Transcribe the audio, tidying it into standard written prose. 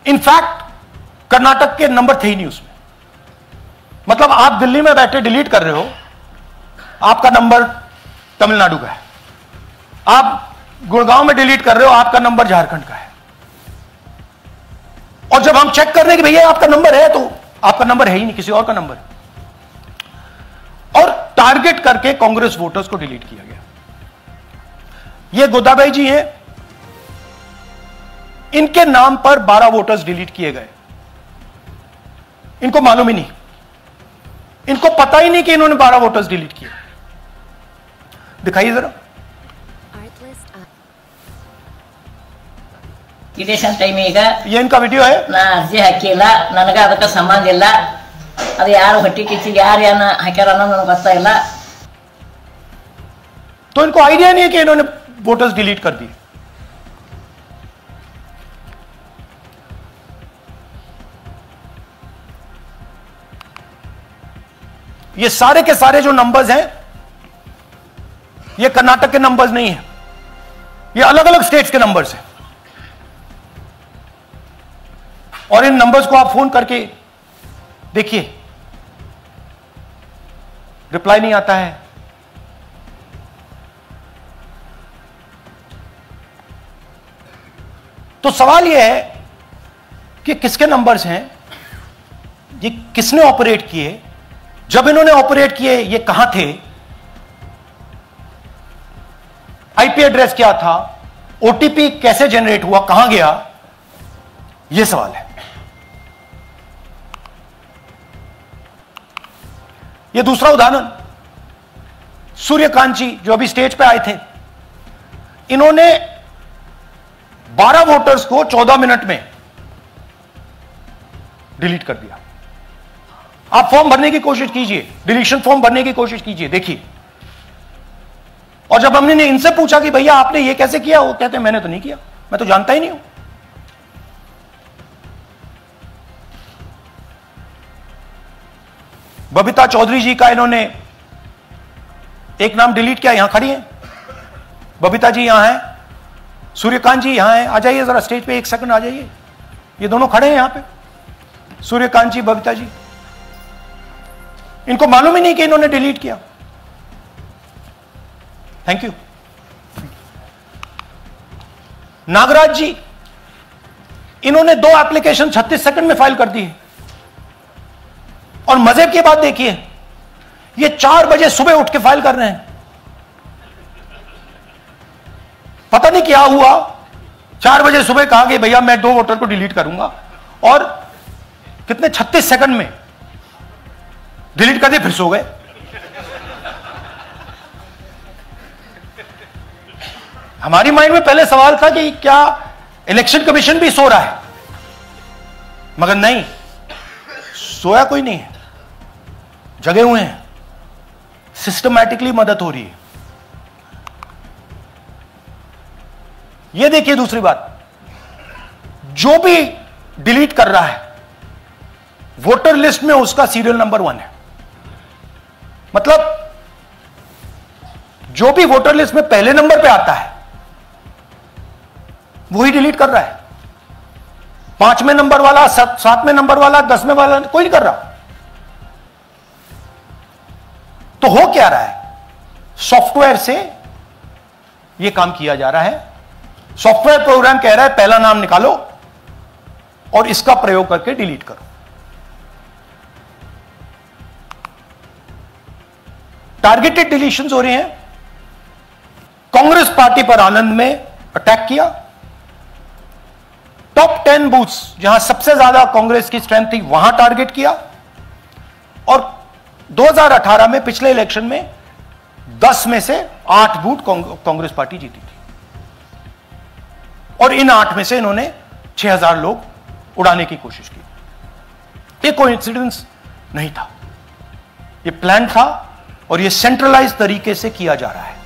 In fact Karnataka के number थे ही नहीं उसमें। मतलब आप दिल्ली में बैठे डिलीट कर रहे हो, आपका नंबर तमिलनाडु का है। आप गुड़गांव में डिलीट कर रहे हो, आपका नंबर झारखंड का है। और जब हम चेक कर रहे हैं कि भैया आपका नंबर है, तो आपका नंबर है ही नहीं, किसी और का नंबर है। और टारगेट करके कांग्रेस वोटर्स को डिलीट किया गया। ये गोदाबाई जी हैं, इनके नाम पर 12 वोटर्स डिलीट किए गए। इनको मालूम ही नहीं, इनको पता ही नहीं कि इन्होंने 12 वोटर्स डिलीट किए। दिखाइए जरा। ಟೈಮ್ ಈಗ ये इनका वीडियो है। ನಾ ಅರ್ಜಿ ಹಾಕಿಲ್ಲ, ನನಗೆ ಅದಕ್ಕೆ ಸಂಬಂಧ ಇಲ್ಲ, ಅದು ಯಾರು ಹೊಟ್ಟಿ ಕಿಚ್ಚಿಗೆ ಯಾರು ಏನ ಹಾಕ್ಯಾರ ಅನ್ನೋದು ನನಗೆ ಗೊತ್ತಾಗಿಲ್ಲ। तो इनको आइडिया नहीं है कि इन्होंने वोटर्स डिलीट कर दिए। ये सारे के सारे जो नंबर्स हैं, ये कर्नाटक के नंबर्स नहीं है, ये अलग अलग स्टेट्स के नंबर्स हैं। और इन नंबर्स को आप फोन करके देखिए, रिप्लाई नहीं आता है। तो सवाल यह है कि किसके नंबर्स हैं, ये किसने ऑपरेट किए, जब इन्होंने ऑपरेट किए ये कहां थे, आईपी एड्रेस क्या था, ओटीपी कैसे जनरेट हुआ, कहां गया, यह सवाल है। यह दूसरा उदाहरण, सूर्यकांत जी जो अभी स्टेज पे आए थे, इन्होंने 12 वोटर्स को 14 मिनट में डिलीट कर दिया। आप फॉर्म भरने की कोशिश कीजिए, डिलीशन फॉर्म भरने की कोशिश कीजिए, देखिए। और जब हमने इनसे पूछा कि भैया आपने ये कैसे किया, वो कहते हैं मैंने तो नहीं किया, मैं तो जानता ही नहीं हूं। बबीता चौधरी जी का इन्होंने एक नाम डिलीट किया, यहां खड़ी हैं बबीता जी, यहां है, सूर्यकांत जी यहां है। आ जाइए जरा स्टेज पे, एक सेकंड आ जाइए। ये दोनों खड़े हैं यहां पे, सूर्यकांत जी, बबीता जी। इनको मालूम ही नहीं कि इन्होंने डिलीट किया। Thank you. नागराज जी, इन्होंने 2 एप्लीकेशन 36 सेकंड में फाइल कर दी है। और मजे की बात देखिए, ये 4 बजे सुबह उठ के फाइल कर रहे हैं। पता नहीं क्या हुआ, 4 बजे सुबह कहा कि भैया मैं 2 वोटर को डिलीट करूंगा, और कितने 36 सेकंड में डिलीट कर दिए, फिर सो गए। हमारी माइंड में पहले सवाल था कि क्या इलेक्शन कमीशन भी सो रहा है, मगर नहीं, सोया कोई नहीं है, जगे हुए हैं, सिस्टमैटिकली मदद हो रही है। यह देखिए दूसरी बात, जो भी डिलीट कर रहा है वोटर लिस्ट में उसका सीरियल नंबर 1 है। मतलब जो भी वोटर लिस्ट में पहले नंबर पे आता है वही डिलीट कर रहा है। 5वें नंबर वाला, 7वें नंबर वाला, 10वें वाला कोई नहीं कर रहा। तो हो क्या रहा है, सॉफ्टवेयर से यह काम किया जा रहा है। सॉफ्टवेयर प्रोग्राम कह रहा है पहला नाम निकालो और इसका प्रयोग करके डिलीट करो। टारगेटेड डिलीशंस हो रहे हैं। कांग्रेस पार्टी पर आनंद में अटैक किया। टॉप 10 बूथ्स जहां सबसे ज्यादा कांग्रेस की स्ट्रेंथ थी वहां टारगेट किया। और 2018 में पिछले इलेक्शन में 10 में से 8 बूथ कांग्रेस पार्टी जीती थी, और इन 8 में से इन्होंने 6000 लोग उड़ाने की कोशिश की। ये कोइंसिडेंस नहीं था, ये प्लान था, और ये सेंट्रलाइज तरीके से किया जा रहा है।